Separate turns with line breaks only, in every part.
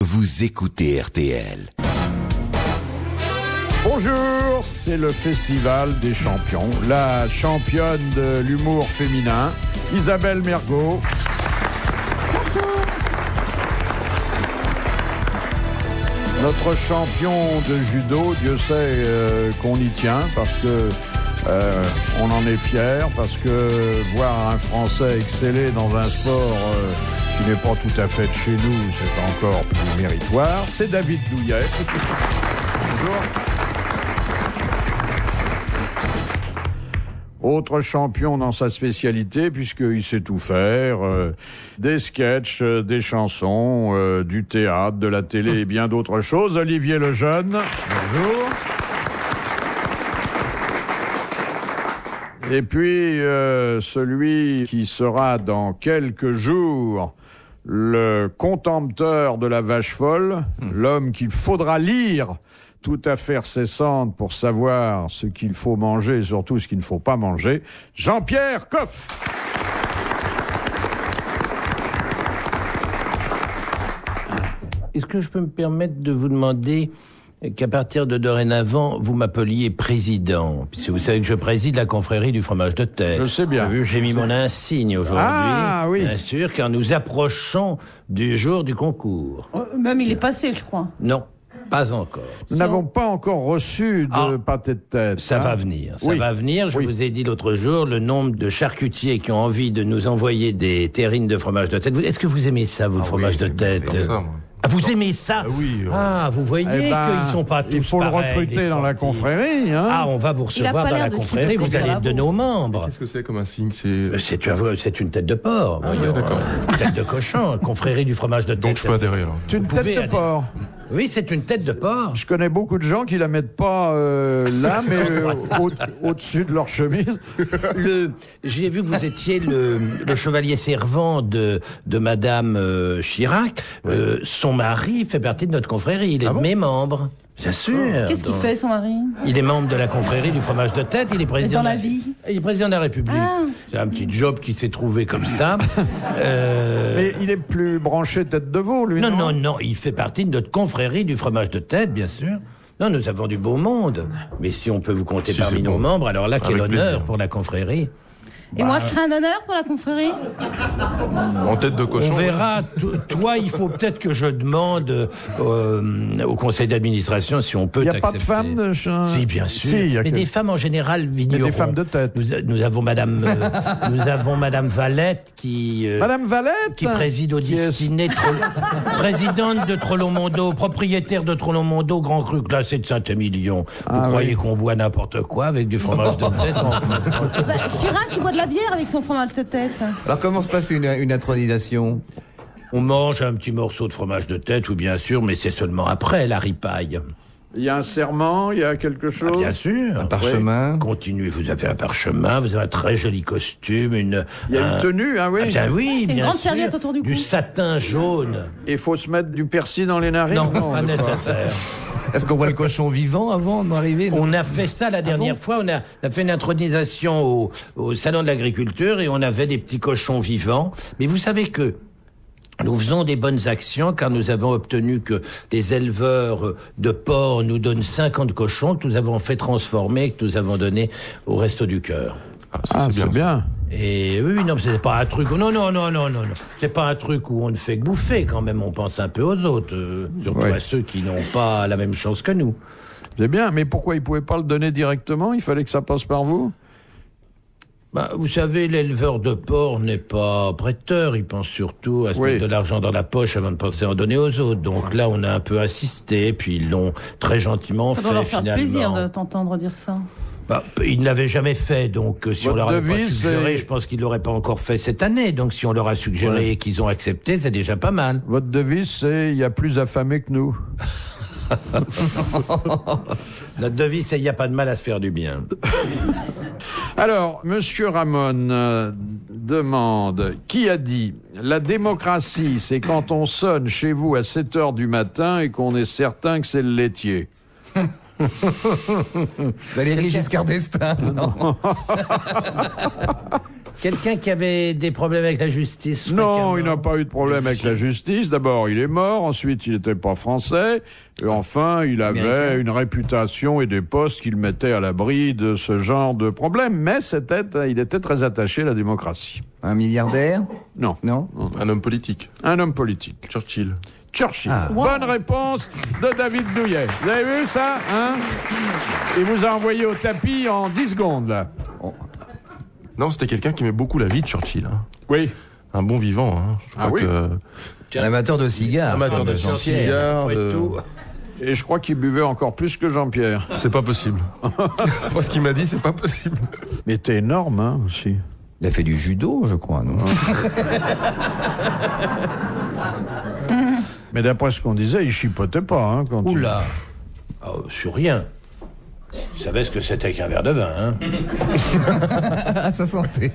vous écoutez RTL.
Bonjour, c'est le Festival des champions. La championne de l'humour féminin, Isabelle Mergo. Notre champion de judo, Dieu sait qu'on y tient parce que on en est fiers, parce que voir un Français exceller dans un sport qui n'est pas tout à fait de chez nous, c'est encore plus méritoire. C'est David Douillet. Bonjour. Autre champion dans sa spécialité, puisqu'il sait tout faire, des sketchs, des chansons, du théâtre, de la télé et bien d'autres choses. Olivier Lejeune. Bonjour. Et puis, celui qui sera dans quelques jours le contempteur de la vache folle, l'homme qu'il faudra lire toute affaire cessante pour savoir ce qu'il faut manger et surtout ce qu'il ne faut pas manger, Jean-Pierre Coff.
Est-ce que je peux me permettre de vous demander qu'à partir de dorénavant, vous m'appeliez président, puisque vous savez que je préside la confrérie du fromage de tête.
Je sais bien.
J'ai mis mon insigne aujourd'hui.
Ah oui.
Bien sûr, car nous approchons du jour du concours.
Même il est passé, je crois.
Non. Pas encore.
Nous n'avons pas encore reçu de pâté de tête.
Ça va venir. Ça va venir. Je vous ai dit l'autre jour le nombre de charcutiers qui ont envie de nous envoyer des terrines de fromage de tête. Est-ce que vous aimez ça, vous, le fromage de tête? Ah, vous aimez ça?
Oui.
Ah, vous voyez qu'ils sont pas tous
il faut
pareils,
le recruter dans la confrérie. Hein.
Ah, on va vous recevoir dans la confrérie. Vous allez être de nos membres.
Qu'est-ce que c'est comme un signe?
C'est une tête de porc.
Oui, d'accord.
Une tête de cochon. Confrérie du fromage de tête.
Donc je peux adhérer alors.
C'est une tête de porc.
Oui, c'est une tête de porc.
Je connais beaucoup de gens qui la mettent pas là, mais au-dessus de leur chemise.
J'ai vu que vous étiez le chevalier servant de Madame Chirac. Son mari fait partie de notre confrérie. Il est de mes membres. Bien sûr.
Qu'est-ce qu'il fait, son mari?
Il est membre de la confrérie du fromage de tête. Il est président
dans la vie.
Il est président de la République.
Ah.
C'est un petit job qui s'est trouvé comme ça.
Mais il est plus branché tête de veau, lui.
Non. Il fait partie de notre confrérie du fromage de tête, bien sûr. Non, nous avons du beau monde. Mais si on peut vous compter parmi nos membres, alors là, quel honneur pour la confrérie.
Et moi, je serai un honneur pour la confrérie?
En tête de cochon.
On verra. Toi, il faut peut-être que je demande au conseil d'administration si on peut t'accepter.
Il n'y a pas de femmes
Si, bien sûr. Mais des femmes en général vignerons.
Mais des femmes de tête.
Nous avons Madame Valette qui...
Madame Valette
qui préside au destiné présidente de Trollon-Mondo, propriétaire de Trollon-Mondo, Grand Cru classé de Saint-Émilion. Vous croyez qu'on boit n'importe quoi avec du fromage de tête?
Chirac, il boit de la bière avec son fromage de tête.
Alors comment se passe une intronisation?
On mange un petit morceau de fromage de tête, ou bien sûr, mais c'est seulement après la ripaille.
Il y a un serment, il y a quelque chose?
Bien sûr.
Un parchemin?
Oui. Continuez, vous avez un parchemin, vous avez un très joli costume,
il y a une tenue, hein, oui?
Ah bien oui,
c'est une
bien
grande
sûr.
serviette autour du cou.
Du satin jaune.
Et il faut se mettre du persil dans les narines?
Non, pas nécessaire.
Est-ce qu'on voit le cochon vivant avant d'arriver?
On a fait ça la dernière fois, on a fait une intronisation au Salon de l'Agriculture et on avait des petits cochons vivants. Mais vous savez que nous faisons des bonnes actions car nous avons obtenu que les éleveurs de porcs nous donnent 50 cochons que nous avons fait transformer et que nous avons donné au Resto du Cœur.
C'est bien.
Et oui, non, c'est pas un truc. Non. C'est pas un truc où on ne fait que bouffer quand même. On pense un peu aux autres, surtout à ceux qui n'ont pas la même chance que nous.
C'est bien, mais pourquoi ils pouvaient pas le donner directement? Il fallait que ça passe par vous?
Vous savez, l'éleveur de porc n'est pas prêteur. Il pense surtout à se mettre de l'argent dans la poche avant de penser à en donner aux autres. Donc là, on a un peu insisté, puis ils l'ont très gentiment fait,
Ça doit leur faire
finalement.
plaisir de t'entendre dire ça.
Ils ne l'avaient jamais fait, donc si on leur avait pas suggéré,
c'est...
je pense qu'ils ne l'auraient pas encore fait cette année. Donc si on leur a suggéré et qu'ils ont accepté, c'est déjà pas mal.
Votre devise, c'est « il y a plus affamés que nous ».
Notre devise, c'est « il n'y a pas de mal à se faire du bien ».
Alors, Monsieur Ramon demande, qui a dit « La démocratie, c'est quand on sonne chez vous à 7h du matin et qu'on est certain que c'est le laitier ».
Valéry Giscard d'Estaing.
Quelqu'un qui avait des problèmes avec la justice.
Non, il n'a pas eu de problème avec la justice. D'abord, il est mort. Ensuite, il n'était pas français. Et enfin, il avait
Américain.
une réputation et des postes qui le mettaient à l'abri de ce genre de problème. Mais il était très attaché à la démocratie.
Un milliardaire?
Non,
Non?
Un homme politique.
un homme politique.
Churchill.
Churchill.
Ah.
Bonne réponse de David Douillet. Vous avez vu ça, hein? Il vous a envoyé au tapis en 10 secondes, là.
Non, c'était quelqu'un qui aimait beaucoup la vie de Churchill. Hein.
Oui.
Un bon vivant. Hein. Je crois
oui.
que...
Un amateur de cigares.
Amateur
comme
de
Jean-Pierre.
cigares.
Et tout.
Et je crois qu'il buvait encore plus que Jean-Pierre.
C'est pas possible. Moi, ce qu'il m'a dit, c'est pas possible.
Il était énorme, hein, aussi.
Il a fait du judo, je crois, non?
Mais d'après ce qu'on disait, il chipotait pas, hein, quand il-
Oula. Sur rien. Il savait ce que c'était qu'un verre de vin, hein.
À sa santé.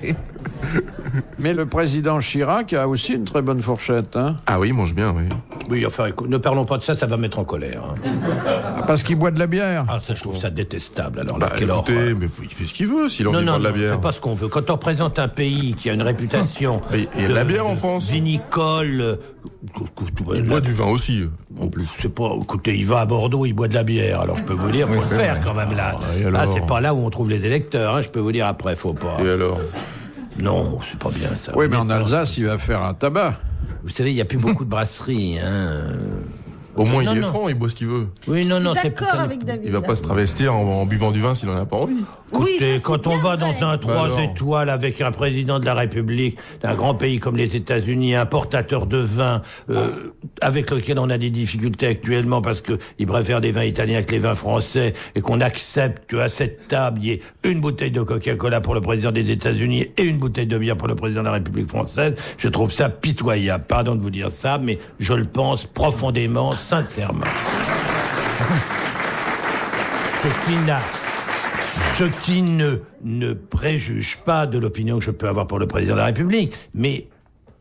Mais le président Chirac a aussi une très bonne fourchette, hein.
Ah oui, il mange bien, oui.
Oui, enfin, écoute, ne parlons pas de ça, ça va mettre en colère. Hein.
Parce qu'il boit de la bière.
Ah, ça, je trouve ça détestable. Alors,
Bah,
là, quelle
écoutez,
horreur.
mais il fait ce qu'il veut, s'il a envie
Non,
de
non,
boire de la
non,
bière.
c'est pas ce qu'on veut. Quand on représente un pays qui a une réputation...
Mais il y a de la bière en France.
Vinicole...
Il boit du vin aussi, en plus.
C'est pas... Écoutez, il va à Bordeaux, il boit de la bière. Alors, je peux vous dire, faut
Oui,
le
c'est
faire
vrai.
quand même, là.
et
Là,
alors
c'est pas là où on trouve les électeurs, hein. Je peux vous dire après, faut pas...
Et alors?
Non, c'est pas bien, ça.
Oui, mais en
Honnêtement,
Alsace, il va faire un tabac.
Vous savez, il n'y a plus beaucoup de brasseries, hein.
Au moins,
Non,
il est
non.
franc, il boit ce qu'il veut.
Oui, non, non,
Je suis
c'est...
d'accord avec David.
Il va pas se travestir en buvant du vin s'il en a pas envie.
Oui, ça,
Écoutez,
c'est
quand on
bien
va
vrai.
dans un 3
alors.
étoiles avec un président de la République d'un grand pays comme les États-Unis, importateur de vin, avec lequel on a des difficultés actuellement parce que il préfère des vins italiens que les vins français, et qu'on accepte qu'à cette table il y ait une bouteille de Coca-Cola pour le président des États-Unis et une bouteille de bière pour le président de la République française, je trouve ça pitoyable. Pardon de vous dire ça, mais je le pense profondément, sincèrement. Ce qui ne préjuge pas de l'opinion que je peux avoir pour le président de la République, mais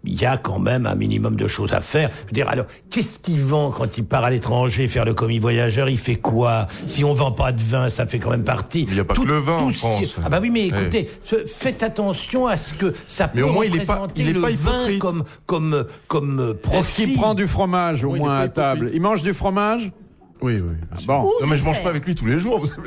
il y a quand même un minimum de choses à faire. Je veux dire, alors, qu'est-ce qu'il vend quand il part à l'étranger faire le commis voyageur? Il fait quoi? Si on vend pas de vin, ça fait quand même partie.
Il y a pas que le vin en
ce qui-
France.
Ah bah oui, mais écoutez, faites attention à ce que ça
Mais
peut
au moins, il est pas-
représenter
il est
le
pas
vin
hypocrite.
comme profit.
Est-ce qu'il prend du fromage au
Oui, il est
moins
pas
à table?
hypocrite.
Il mange du fromage?
Oui, oui.
Bon.
Non, mais je mange pas avec lui tous les jours. Vous savez.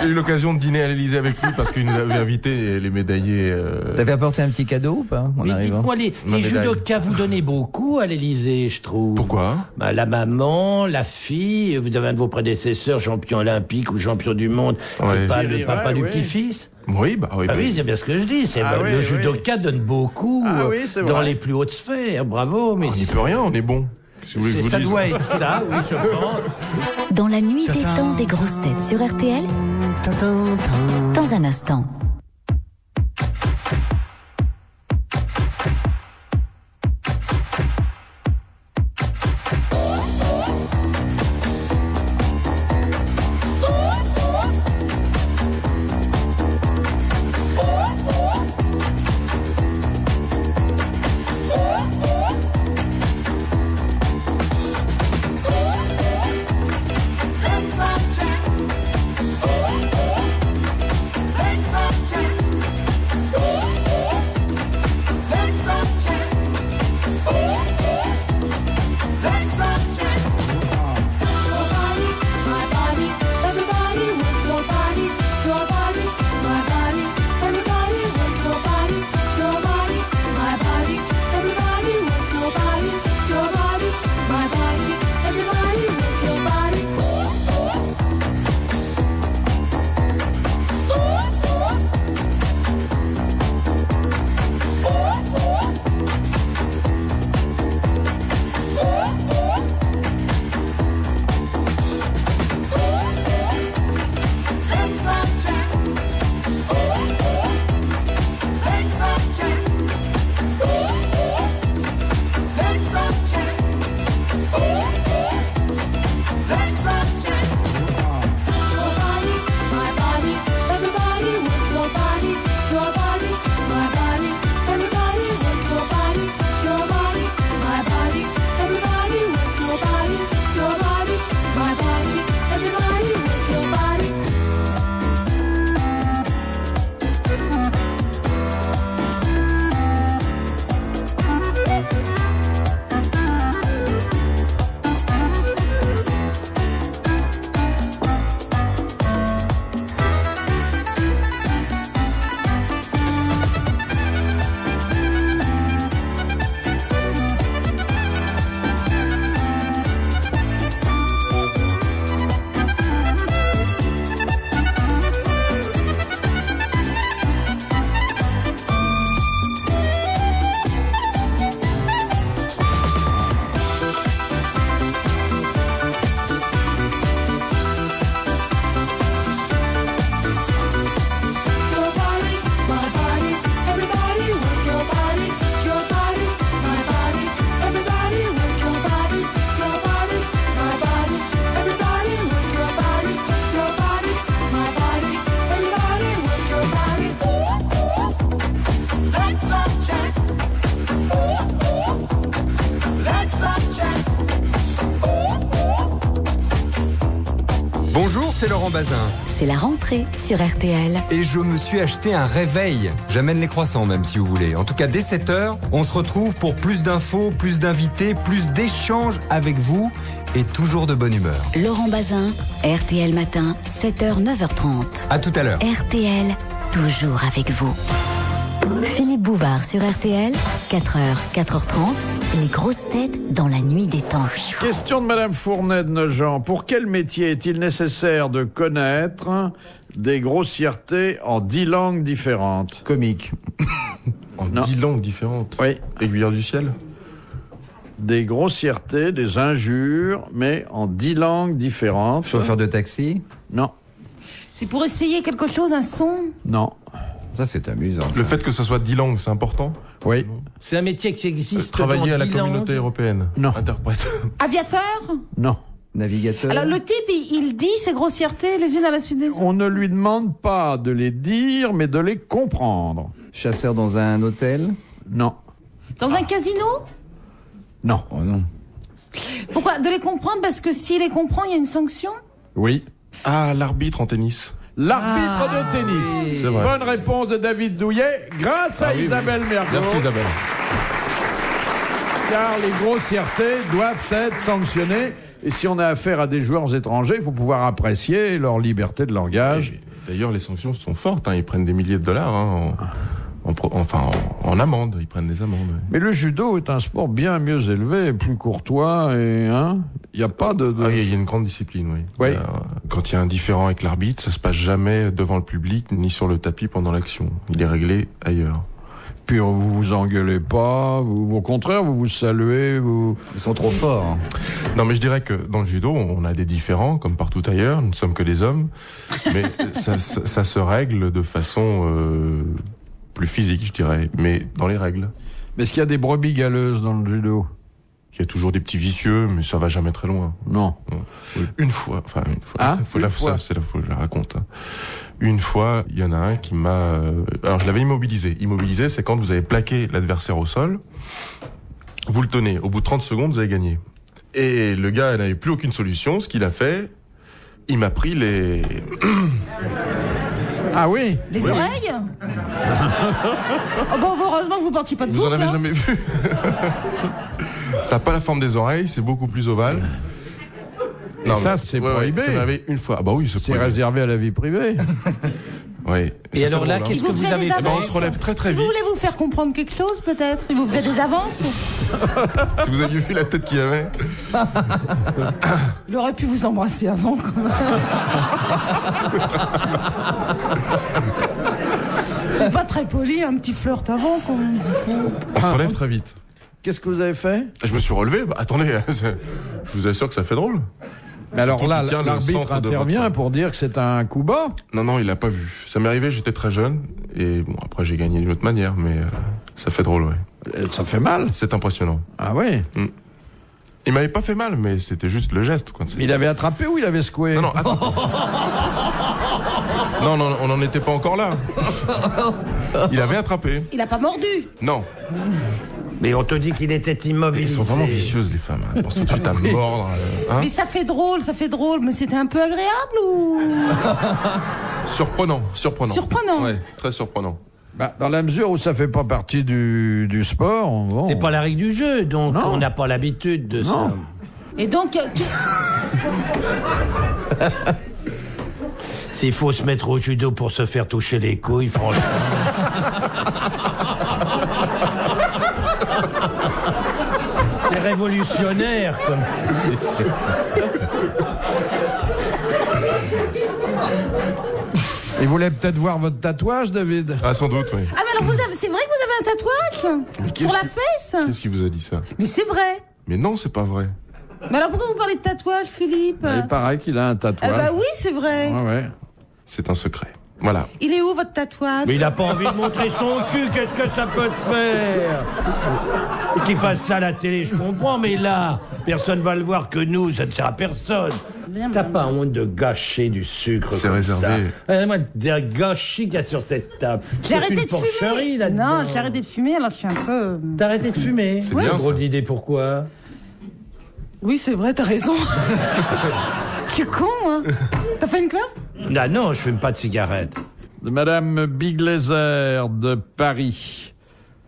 J'ai eu l'occasion de dîner à l'Élysée avec lui parce qu'il nous avait invité les médaillés.
T'avais apporté un petit cadeau ou pas en
Mais
arrivant?
dites-moi,
Ma
les
médaille.
judokas vous donnez beaucoup à l'Élysée, je trouve.
Pourquoi?
Bah, la maman, la fille, vous avez un de vos prédécesseurs, champion olympique ou champion du monde,
Ouais.
c'est pas
Thierry
le papa
Ray,
du
oui.
petit-fils.
Oui, bah oui.
Ah
bah,
oui, c'est bien ce que je dis. C'est
Ah oui,
le
oui.
judoka donne beaucoup
Ah oui, c'est
dans
vrai.
les plus hautes sphères. Bravo, mais
on n'y peut rien, on est bon. Si vous voulez que je vous
ça
dise.
doit être ça, oui, je pense.
Dans la nuit des temps des grosses têtes sur RTL, dans un instant.
Let's Bonjour, c'est Laurent Bazin.
C'est la rentrée sur RTL.
Et je me suis acheté un réveil. J'amène les croissants même si vous voulez. En tout cas, dès 7h, on se retrouve pour plus d'infos, plus d'invités, plus d'échanges avec vous et toujours de bonne humeur.
Laurent Bazin, RTL Matin, 7h, 9h30.
À tout à l'heure.
RTL, toujours avec vous. Philippe Bouvard sur RTL, 4h, 4h30, les grosses têtes dans la nuit des temps.
Question de Madame Fournet de Nogent. Pour quel métier est-il nécessaire de connaître des grossièretés en 10 langues différentes?
Comique.
En
Non.
10 langues différentes.
Oui.
Aiguilleur du ciel.
Des grossièretés, des injures, mais en 10 langues différentes.
Chauffeur de taxi.
Non.
C'est pour essayer quelque chose, un son?
Non.
Ça, c'est amusant.
Le fait que ce soit 10 langues, c'est important.
Oui.
C'est un métier qui existe
Travailler
dans
à la
10 langues.
communauté européenne.
Non.
Interprète.
Aviateur?
Non.
Navigateur.
Alors le type, il dit ces grossièretés les unes à la suite des autres.
On ne lui demande pas de les dire, mais de les comprendre.
Chasseur dans un hôtel.
Non.
Dans un casino?
Non.
Oh non.
Pourquoi? De les comprendre parce que s'il les comprend, il y a une sanction?
Oui.
Ah, l'arbitre en tennis.
L'arbitre de tennis.
C'est vrai.
Bonne réponse de David Douillet, grâce à
oui,
Isabelle Mergo.
Merci Isabelle.
Car les grossièretés doivent être sanctionnées. Et si on a affaire à des joueurs étrangers, il faut pouvoir apprécier leur liberté de langage.
Et d'ailleurs, les sanctions sont fortes. Ils prennent des milliers de dollars en amende. Ils prennent des amendes. Ouais.
Mais le judo est un sport bien mieux élevé, plus courtois et il n'y a pas de.
Ah, il y a une grande discipline, oui.
Oui.
Quand il y a un différend avec l'arbitre, ça se passe jamais devant le public ni sur le tapis pendant l'action. Il est réglé ailleurs.
Puis vous vous engueulez pas, au contraire vous vous saluez, vous.
Ils sont trop forts. Hein.
Non, mais je dirais que dans le judo, on a des différends comme partout ailleurs. Nous ne sommes que des hommes, mais ça se règle de façon plus physique, je dirais, mais dans les règles.
Mais est-ce qu'il y a des brebis galeuses dans le judo?
Il y a toujours des petits vicieux, mais ça va jamais très loin.
Non.
Oui. Une fois.
Ah, une fois.
C'est la fois que je la raconte. Une fois, il y en a un qui m'a... Alors, je l'avais immobilisé. Immobilisé, c'est quand vous avez plaqué l'adversaire au sol, vous le tenez. Au bout de 30 secondes, vous avez gagné. Et le gars n'avait plus aucune solution. Ce qu'il a fait, il m'a pris les...
Ah oui?
Les oreilles? Oh bon, heureusement que vous partiez pas de
Vous en
boucle,
avez
hein.
jamais vu? Ça n'a pas la forme des oreilles, c'est beaucoup plus ovale.
Et ça, c'est prohibé.
Ça m'avait une fois. Ah bah oui,
C'est
prohibé.
réservé à la vie privée.
Ouais.
Et alors là, qu'est-ce que vous avez fait?
On se relève très très
Vous
vite.
voulez vous faire comprendre quelque chose, peut-être? Il vous faisait des avances?
Si vous aviez vu la tête qu'il avait.
Il aurait pu vous embrasser avant, quand même. C'est pas très poli, un petit flirt avant, quand même.
On se relève très vite.
Qu'est-ce que vous avez fait?
Je me suis relevé. Bah, attendez, je vous assure que ça fait drôle.
Mais alors
Surtout
là,
qu'il tient le
l'arbitre
centre de
intervient
votre-
pour dire que c'est un coup bas.
Non, il l'a pas vu. Ça m'est arrivé, j'étais très jeune. Et bon, après, j'ai gagné d'une autre manière, mais ça fait drôle, ouais.
Ça fait mal.
C'est impressionnant.
Ah oui.
Il m'avait pas fait mal, mais c'était juste le geste, quoi.
Il avait attrapé ou il avait secoué?
Non, attends. Non, on n'en était pas encore là. Il avait attrapé.
Il a pas mordu.
Non.
Mais on te dit qu'il était immobilisé.
Ils sont vraiment vicieuses, les femmes. Elles pensent tout de suite à mordre.
Mais ça fait drôle. Mais c'était un peu agréable ou...
Surprenant.
Surprenant.
Ouais, très surprenant.
Bah, dans la mesure où ça fait pas partie du sport, bon.
C'est pas la règle du jeu, donc
Non.
on n'a pas l'habitude de ça.
Non.
Et donc...
S'il faut se mettre au judo pour se faire toucher les couilles, franchement. C'est révolutionnaire, comme.
Il voulait peut-être voir votre tatouage, David.
Ah, sans doute, oui.
Ah, mais alors c'est vrai que vous avez un tatouage? Sur la fesse?
Qu'est-ce qui vous a dit ça?
Mais c'est vrai.
Mais non, c'est pas vrai.
Mais alors pourquoi vous parlez de tatouage, Philippe?
Il paraît qu'il a un
Ah
tatouage.
bah oui, c'est vrai.
Ouais.
C'est un secret. Voilà.
Il est où, votre tatouage?
Mais il a pas envie de montrer son cul, qu'est-ce que ça peut te faire? Qu'il fasse ça à la télé, je comprends, mais là, personne va le voir que nous, ça ne sert à personne. T'as pas honte de gâcher du sucre
C'est
comme
réservé.
ça? Moi, des gâchis qu'il y a sur cette table.
J'ai
C'est
arrêté
une
de
porcherie,
fumer.
là-dedans.
Non, j'ai arrêté de fumer, alors je suis un peu...
T'as arrêté de fumer?
C'est bien,
Drôle
ça.
d'idée, pourquoi?
Oui, c'est vrai, t'as raison. Tu es con, hein? T'as fait une clope?
Non, je fume pas de cigarette.
Madame Biglézer de Paris.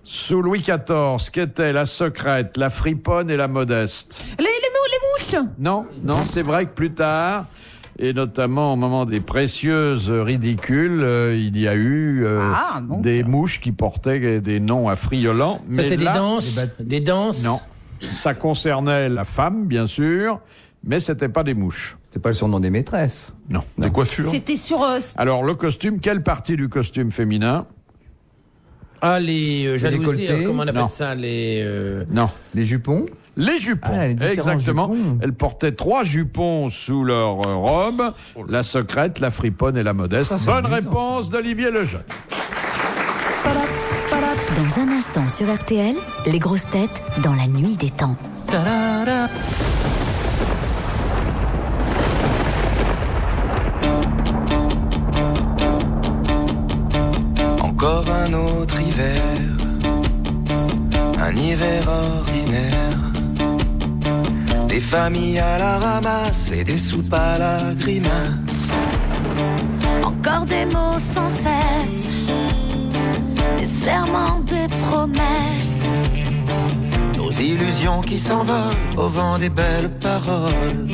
Sous Louis XIV, qu'étaient la secrète, la friponne et la modeste?
Les mouches!
Non, c'est vrai que plus tard, et notamment au moment des précieuses ridicules, il y a eu des mouches qui portaient des noms affriolants.
Ça, c'est
là,
des danses?
Non, ça concernait la femme, bien sûr, mais c'était pas des mouches.
C'est pas le surnom des maîtresses.
Non.
Des coiffures.
C'était sur...
Alors, le costume, quelle partie du costume féminin?
Ah, les jalousies,
décolletés?
comment on appelle
Non.
ça, les...
Non.
Les jupons?
Les jupons,
les différents
exactement.
jupons.
Elles portaient 3 jupons sous leur robe, la secrète, la friponne et la modeste.
Ça, c'est
Bonne
amusant,
réponse d'Olivier Lejeune.
Dans un instant sur RTL, les grosses têtes dans la nuit des temps.
Encore un autre hiver, un hiver ordinaire. Des familles à la ramasse et des soupes à la grimace.
Encore des mots sans cesse, des serments, des promesses.
Nos illusions qui s'envolent au vent des belles paroles.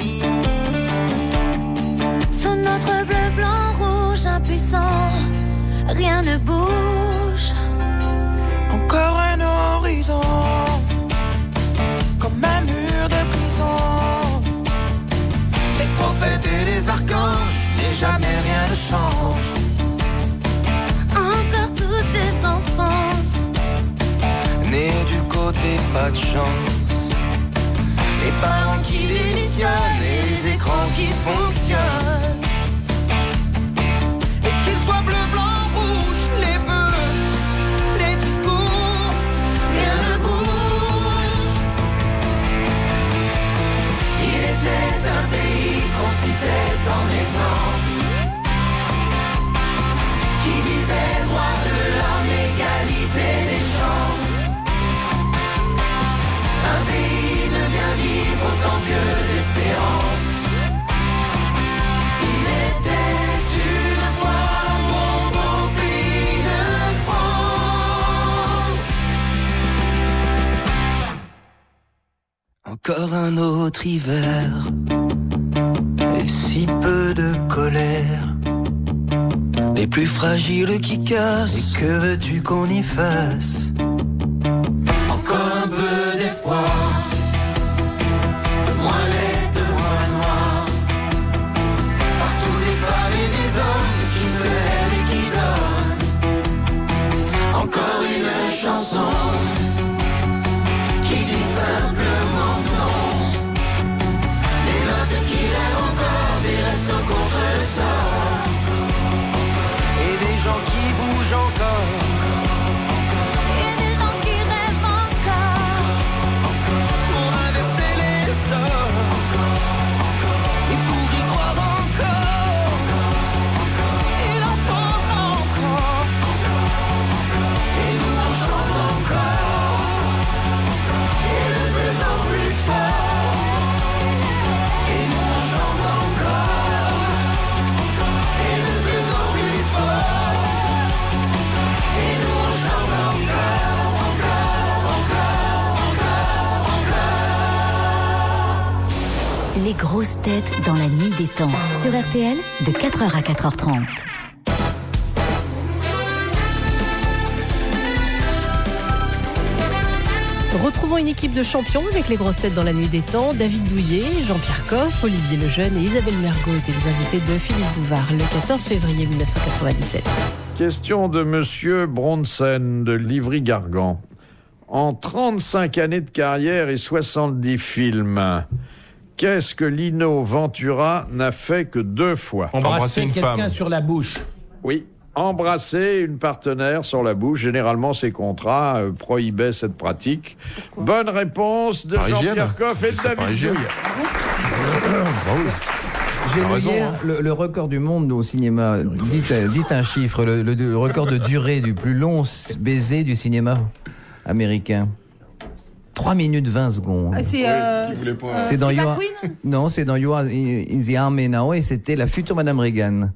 Sous notre bleu, blanc, rouge, impuissant, rien ne bouge.
Encore un horizon, comme un mur de prison.
Les prophètes et les archanges, mais jamais rien ne change.
Encore toutes ces enfances,
Nés du côté pas de chance. Les parents qui démissionnent et les écrans qui fonctionnent.
Et qu'ils soient bleu, blanc, rouge, les vœux, les discours,
Rien ne bouge. Il était un pays qu'on citait en exemple, qui disait droit de l'homme, égalité des chances. Un pays ne vient vivre autant que l'espérance. Il était une fois mon beau pays de France. Encore un autre hiver, et si peu de colère. Les plus fragiles qui cassent, et que veux-tu qu'on y fasse? Encore un peu d'espoir, de moins laid, de moins noir. Partout des femmes et des hommes qui se lèvent et qui donnent. Encore une chanson qui dit simplement non. Des notes qui rêvent encore, des restos contre le sort. Et des gens qui bougent encore.
et des gens qui rêvent encore.
Pour inverser les sorts et pour y croire encore.
il en faudra encore.
Et nous on chante encore. Et de plus en plus fort. Et nous on chante encore. Et de plus en plus fort. Et nous on chante encore, encore, encore, encore.
Les grosses têtes dans la nuit des temps. Sur RTL, de 4h à 4h30.
Retrouvons une équipe de champions avec les grosses têtes dans la nuit des temps. David Douillet, Jean-Pierre Coff, Olivier Lejeune et Isabelle Mergo étaient les invités de Philippe Bouvard le 14 février 1997.
Question de Monsieur Bronsen de Livry-Gargan. En 35 années de carrière et 70 films, qu'est-ce que Lino Ventura n'a fait que 2 fois?
Embrasser
une
quelqu'un
femme.
sur la bouche.
Oui, embrasser une partenaire sur la bouche. Généralement, ses contrats prohibaient cette pratique. Bonne réponse de
Par hygiène.
Jean-Pierre Coff et de
C'est par
David
hygiène.
Douillet.
J'ai
T'as
lu
raison,
hier
hein.
le record du monde au cinéma. Dites un chiffre, le record de durée du plus long baiser du cinéma américain. 3 minutes 20 secondes.
Ah, c'est
C'est dans
Steve
You Are...
McQueen.
Non, c'est dans You Are in the Army Now, et c'était la future Madame Reagan,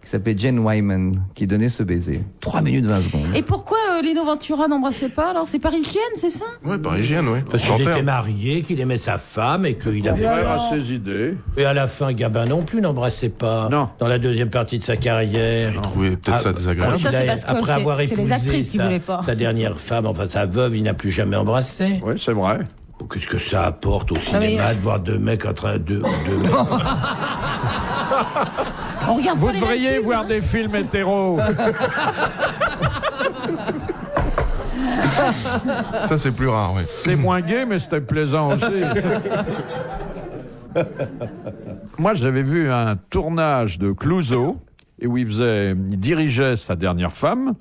qui s'appelait Jane Wyman, qui donnait ce baiser. 3 minutes 20 secondes.
Et pourquoi Lino Ventura n'embrassait pas? Alors c'est par hygiène, c'est ça?
Ouais, par hygiène, ouais.
Parce qu'il était marié, qu'il aimait sa femme et qu'il avait...
Frère à ses idées.
Et à la fin, Gabin non plus n'embrassait pas.
Non.
Dans la deuxième partie de sa carrière.
Il trouvait peut-être ça désagréable.
Ça, c'est parce que
Après avoir
c'est les
épousé
actrices qui voulaient pas.
sa dernière femme, enfin sa veuve, il n'a plus jamais embrassé.
Oui, c'est vrai.
Qu'est-ce que ça apporte au cinéma de voir deux mecs en train de...
On regarde
Vous
pas les
devriez
mêmes
voir des films hétéros.
Ça, c'est plus rare, ouais.
C'est moins gai, mais c'était plaisant aussi. Moi, j'avais vu un tournage de Clouseau, et où il dirigeait sa dernière femme.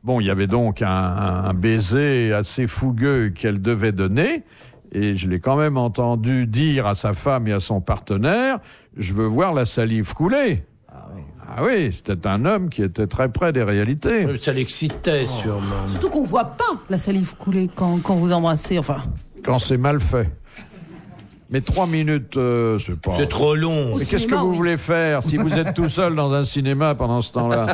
Bon, il y avait donc un baiser assez fougueux qu'elle devait donner, et je l'ai quand même entendu dire à sa femme et à son partenaire, je veux voir la salive couler. Ah oui, c'était un homme qui était très près des réalités.
Ça l'excitait sûrement.
Surtout qu'on voit pas la salive couler quand vous embrassez, enfin.
Quand c'est mal fait. Mais 3 minutes, c'est pas...
C'est trop long.
Mais qu'est-ce que vous voulez faire si vous êtes tout seul dans un cinéma pendant ce temps-là?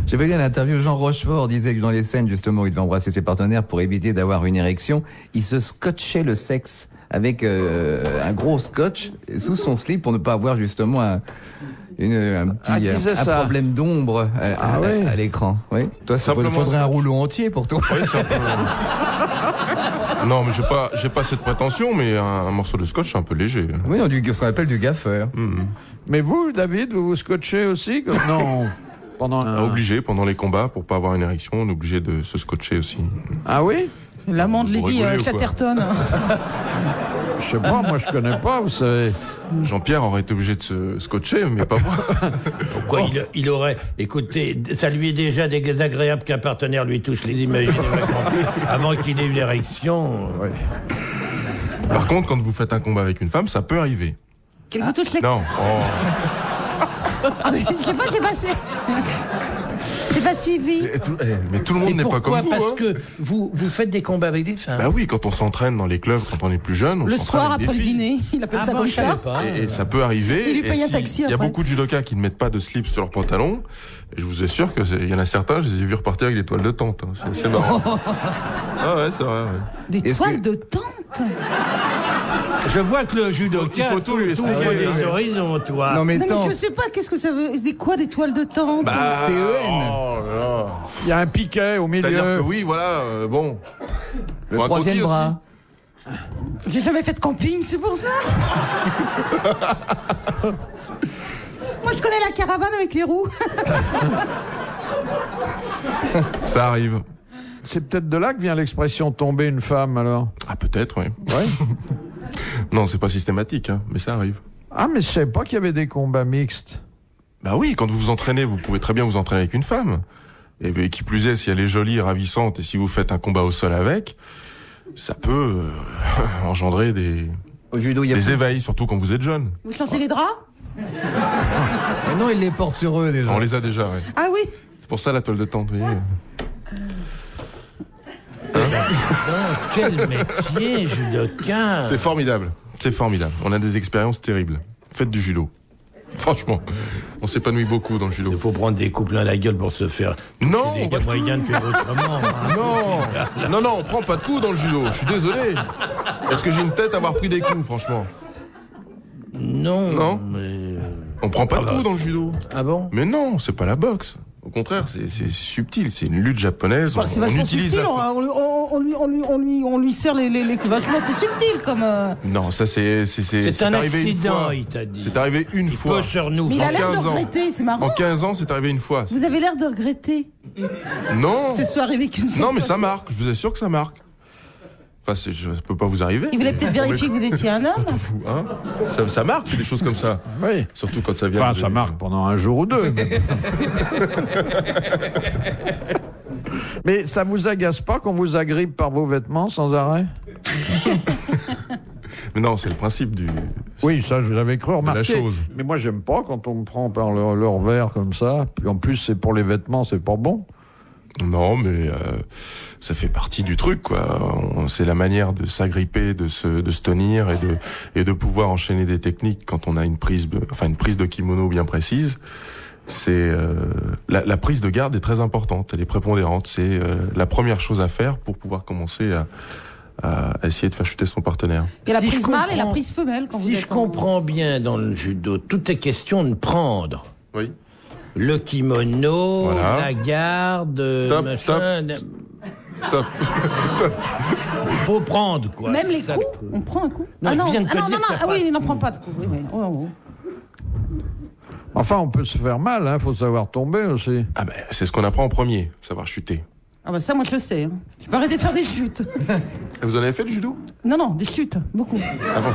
J'avais lu une interview, Jean Rochefort disait que dans les scènes justement où il devait embrasser ses partenaires pour éviter d'avoir une érection, il se scotchait le sexe avec un gros scotch sous son slip pour ne pas avoir justement un problème d'ombre à l'écran. Oui. Toi, il faudrait un rouleau entier pour toi.
Oui, c'est un peu... Non, mais j'ai pas cette prétention, mais un morceau de scotch, c'est un peu léger.
Oui, ce qu'on appelle du gaffeur.
Mais vous, David, vous scotchez aussi Non.
Obligé, pendant les combats, pour pas avoir une érection, on est obligé de se scotcher aussi.
Ah oui?
C'est l'amant de Lady Chatterton.
Je sais pas, moi je connais pas, vous savez.
Jean-Pierre aurait été obligé de se scotcher, mais pas moi.
Pourquoi il aurait... Écoutez, ça lui est déjà désagréable qu'un partenaire lui touche les imagines avant qu'il ait une érection.
Ouais.
Par contre, quand vous faites un combat avec une femme, ça peut arriver.
Qu'elle vous touche les...
Non.
Ah, mais je sais pas, j'ai pas suivi.
Mais tout le monde n'est pas comme vous.
Parce que vous faites des combats avec des femmes.
Bah oui, quand on s'entraîne dans les clubs, quand on est plus jeune, on
le
s'entraîne
soir
avec
après
des
le
filles.
dîner, il appelle ça comme ça.
Et ça peut arriver.
Il lui paye un taxi
Il y a
après.
beaucoup de judokas qui ne mettent pas de slip sur leurs pantalons. Et je vous assure qu'il y en a certains, je les ai vus repartir avec des toiles de tente. C'est marrant. Ah ouais, c'est vrai. Ouais.
Des toiles de tente.
Je vois que le judoka
tout lui
ouvre des horizons, toi.
Non mais
je sais pas, qu'est-ce que ça veut... C'est quoi des toiles de tente?
TEN.
Oh là là.
Il y a un piquet au milieu.
C'est-à-dire que oui, voilà, bon.
Le
Pour un
troisième
croquis
bras.
J'ai jamais fait de camping, c'est pour ça. Moi, je connais la caravane avec les roues.
Ça arrive.
C'est peut-être de là que vient l'expression tomber une femme, alors.
Ah, peut-être, oui.
Ouais.
Non, c'est pas systématique, hein, mais ça arrive.
Ah, mais je savais pas qu'il y avait des combats mixtes.
Bah oui, quand vous vous entraînez, vous pouvez très bien vous entraîner avec une femme. Et qui plus est, si elle est jolie et ravissante, et si vous faites un combat au sol avec, ça peut engendrer des éveils, surtout quand vous êtes jeune.
Vous changez les draps?
Mais non, ils les portent sur eux déjà.
On les a déjà, ouais.
Ah oui.
C'est pour ça la toile de tente, vous voyez.
Quel métier, judoka.
C'est formidable. C'est formidable. On a des expériences terribles. Faites du judo. Franchement, on s'épanouit beaucoup dans le judo.
Il faut prendre des coups plein la gueule pour se faire.
Non,
il y a moyen de faire autrement.
Non, on prend pas de coups dans le judo. Je suis désolé. Est-ce que j'ai une tête à avoir pris des coups, franchement?
Non.
Mais... On prend pas de coups dans le judo.
Ah bon?
Mais non, c'est pas la boxe. Au contraire, c'est subtil. C'est une lutte japonaise.
C'est vachement subtil. On lui serre les vachement. C'est subtil comme.
Non, ça c'est
un
arrivé
accident,
une fois.
il t'a dit.
C'est arrivé une fois.
Mais
il a l'air de regretter, c'est marrant.
En 15 ans, c'est arrivé une fois.
Vous avez l'air de regretter.
Non.
C'est soit arrivé qu'une seule
Non, mais
fois.
ça marque. Je vous assure que ça marque. Enfin, ça peut pas vous arriver.
Il voulait peut-être vérifier que vous étiez un homme.
Hein, ça marque, des choses comme ça.
Oui.
Surtout quand ça vient.
Enfin, ça marque pendant un jour ou deux. Mais ça vous agace pas qu'on vous agrippe par vos vêtements sans arrêt?
Mais non, c'est le principe du.
Oui, ça, je l'avais cru remarquer.
La chose.
Mais moi, j'aime pas quand on me prend par leur verre comme ça. Puis en plus, c'est pour les vêtements, c'est pas bon.
Non, mais ça fait partie du truc, quoi. C'est la manière de s'agripper, de se tenir et de pouvoir enchaîner des techniques quand on a une prise de kimono bien précise. C'est la prise de garde est très importante, elle est prépondérante. C'est la première chose à faire pour pouvoir commencer à essayer de faire chuter son partenaire.
Et la prise mâle et la prise femelle quand vous êtes.
Si je comprends bien dans le judo, tout est question de prendre.
Oui.
Le kimono,
voilà.
la garde, machin.
Stop.
Il faut prendre, quoi.
Même les coups, on prend un coup.
Non,
non,
je viens de te dire
ah oui, il n'en prend pas de coups. Oui, oui. Oh.
Enfin, on peut se faire mal, hein, faut savoir tomber aussi.
Ah ben, c'est ce qu'on apprend en premier, savoir chuter.
Ah bah ça, moi je le sais. Hein. Tu peux arrêter de faire des chutes.
Vous en avez fait du judo ?
Non, des chutes, beaucoup.
Ah bon ?